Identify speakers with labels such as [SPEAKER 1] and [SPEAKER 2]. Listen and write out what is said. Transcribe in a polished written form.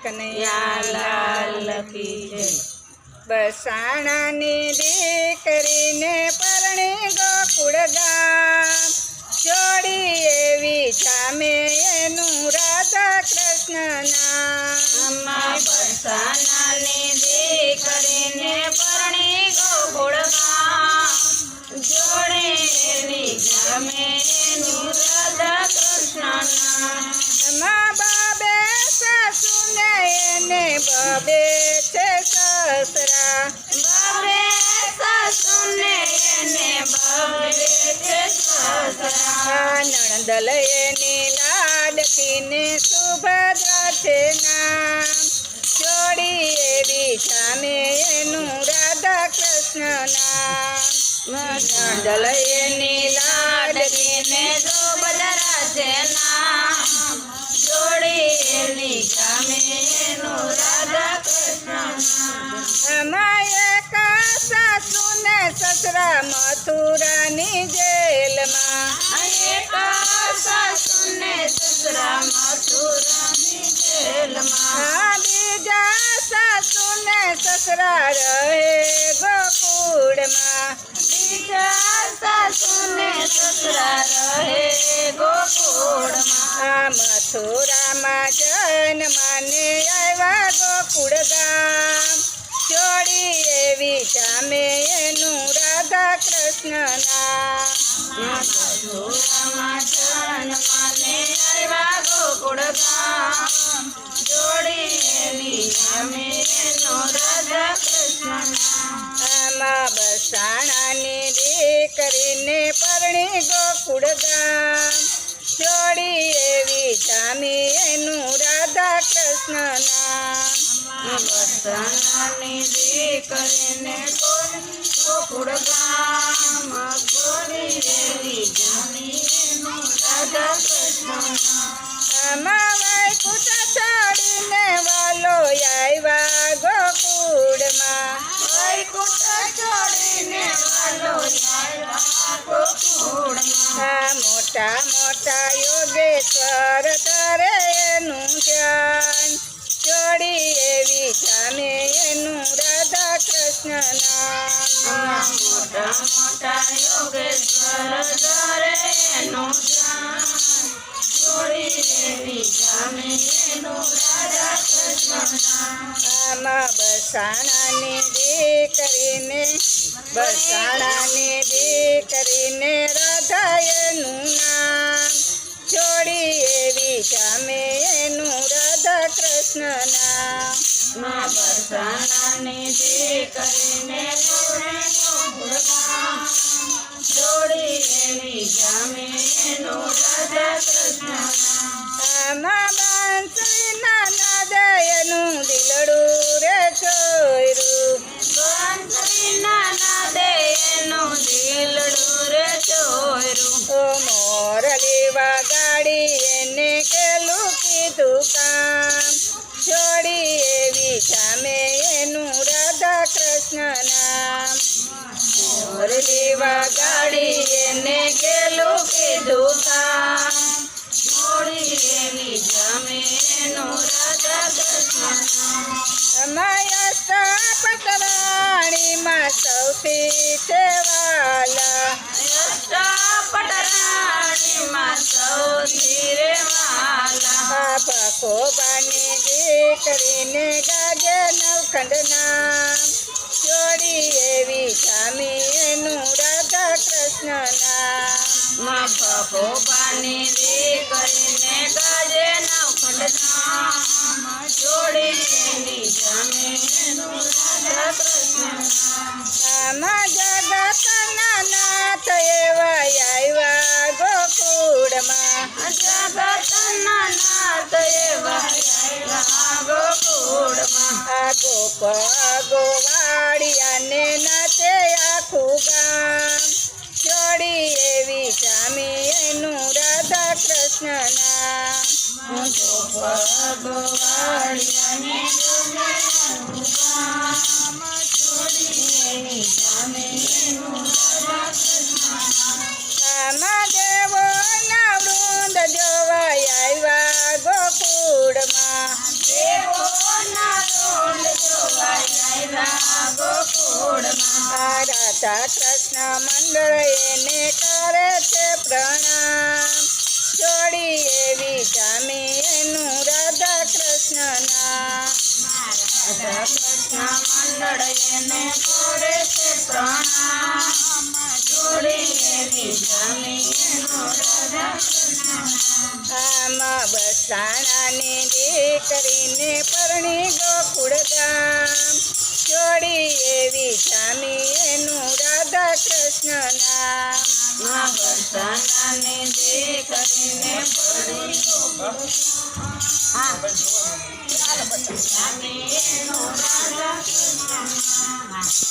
[SPEAKER 1] કનૈયા લાલ કી જય। બસાણાની દીકરીને પરણી ગોકુળ ગામ, જોડી એવી જામે એનું રાધા કૃષ્ણ નામ।
[SPEAKER 2] બસાણાની દીકરીને પરણી ગોકુળ ગામ, જોડી એવી જામે એનું રાધા કૃષ્ણ નામ।
[SPEAKER 1] મા બાબે સાસુને એને બબે છે સસરા,
[SPEAKER 2] બબે સાસુને એને બબે છે સસરા।
[SPEAKER 1] નણંદલ એની લાડકીને સુભદ્રા છે નામ, જોડી એવી સામે એનું રાધા કૃષ્ણ નામ।
[SPEAKER 2] નણંદલ એની લાડકીને સુભદ્રા છે નામ, જોડી એની સામે એનું રાધા કૃષ્ણ નામ।
[SPEAKER 1] એક સાસુને સસરા મથુરાની જેલમાં,
[SPEAKER 2] એક સાસુને સસરા મથુરાની જેલમાં।
[SPEAKER 1] બીજા સાસુને સસરા રહે ગોકુળમાં,
[SPEAKER 2] બીજા સાસુને સસરા રહે ગોકુળમાં।
[SPEAKER 1] મથુરામાં જન્માને આવ્યા ગોકુળ ગામ, જોડી એવી જામે એનું રાધા કૃષ્ણ નામ।
[SPEAKER 2] મથુરામાં જન્માને આવ્યા ગોકુળ ગામ, જોડી એવી જામે એનું રાધા કૃષ્ણ નામ।
[SPEAKER 1] બસાણાની દીકરીને પરણી ગોકુળ ગામ, જોડી એવી જામી એનું રાધા કૃષ્ણ નામ।
[SPEAKER 2] બસાણાની દીકરીને ગોકુળ ગામ, જોડી એવી જામી એનું રાધા કૃષ્ણ નામ।
[SPEAKER 1] વૈકુંઠ છોડીને વાલો આવ્યા ગોકુળમાં,
[SPEAKER 2] વૈકુંઠ છોડીને વાલો આવ્યા ગોકુળમાં।
[SPEAKER 1] મોટા મોટા યોગેશ્વર ધરે એનું ધ્યાન, જોડી એવી જામે એનું રાધા કૃષ્ણ નામ।
[SPEAKER 2] મોટા મોટા યોગેશ્વર ધરે એનું ધ્યાન, જોડી એવી જામે એનું રાધા કૃષ્ણ નામ।
[SPEAKER 1] બસાણાની દીકરીને રાધા એનું નામ, જોડી એવી જામે એનું રાધા કૃષ્ણ નામ।
[SPEAKER 2] બસાણાની દીકરીને ગોકુળ ગામ, જોડી એવી જામે એનું રાધા કૃષ્ણ નામ।
[SPEAKER 1] બાંસરીના નાદે એનું દિલડું રે ચોયરું,
[SPEAKER 2] બાંસરીના નાદે એનું દિલડું રે ચોયરું।
[SPEAKER 1] મોરલી વગાડી એને કેલું કીધું કામ, જોડી એવી જામે એનું રાધા કૃષ્ણ નામ।
[SPEAKER 2] મોરલી વગાડી એને કેલું કીધું કામ, જોડી એવી જામે એનું રાધા કૃષ્ણ નામ।
[SPEAKER 1] પટરાણીમાં સૌથી છેવાલા,
[SPEAKER 2] પટરાણીમાં સૌથી રે વાલા।
[SPEAKER 1] ભખોબાની દીકરીને ગાજે નવખંડ નામ, જોડી એવી જામી એનું રાધા કૃષ્ણ નામ।
[SPEAKER 2] ભખોબાની દીકરીને ગાજે નવખંડ નામ, જોડી એવી જામે એનું રાધા કૃષ્ણ નામ।
[SPEAKER 1] જગતના નાથ એવા આવ્યા ગોકુળમાં,
[SPEAKER 2] જગતના નાથ એવા આવ્યા ગોકુળમાં।
[SPEAKER 1] ગોવાળિયાને નાચે આખું ગામ, જોડી એવી જામી એનું રાધા કૃષ્ણ નામ।
[SPEAKER 2] ગોવાળિયાને નાચે આખું ગામ, જોડી એવી જામે એનું રાધા કૃષ્ણ નામ।
[SPEAKER 1] દેવોના વૃંદ જોવા આવ્યા ગોકુળમાં,
[SPEAKER 2] દેવો ત્યાં ગોકુળમાં
[SPEAKER 1] રાધા કૃષ્ણ મંડળ એને કરે છે પ્રણામ જોડી એવી જામી એનું રાધા કૃષ્ણ નામ
[SPEAKER 2] રાધા કૃષ્ણ મંડળ એને કરે છે પ્રણામ જોડી એવી જામી એનું રાધા કૃષ્ણ
[SPEAKER 1] આમ બસાણાની દીકરીને પરણી ગોકુળ ગામ જોડી એવી જામી એનું રાધા કૃષ્ણ નામ
[SPEAKER 2] માં બરસાનાની દીકરીને પડી જામી એનું રાધા કૃષ્ણ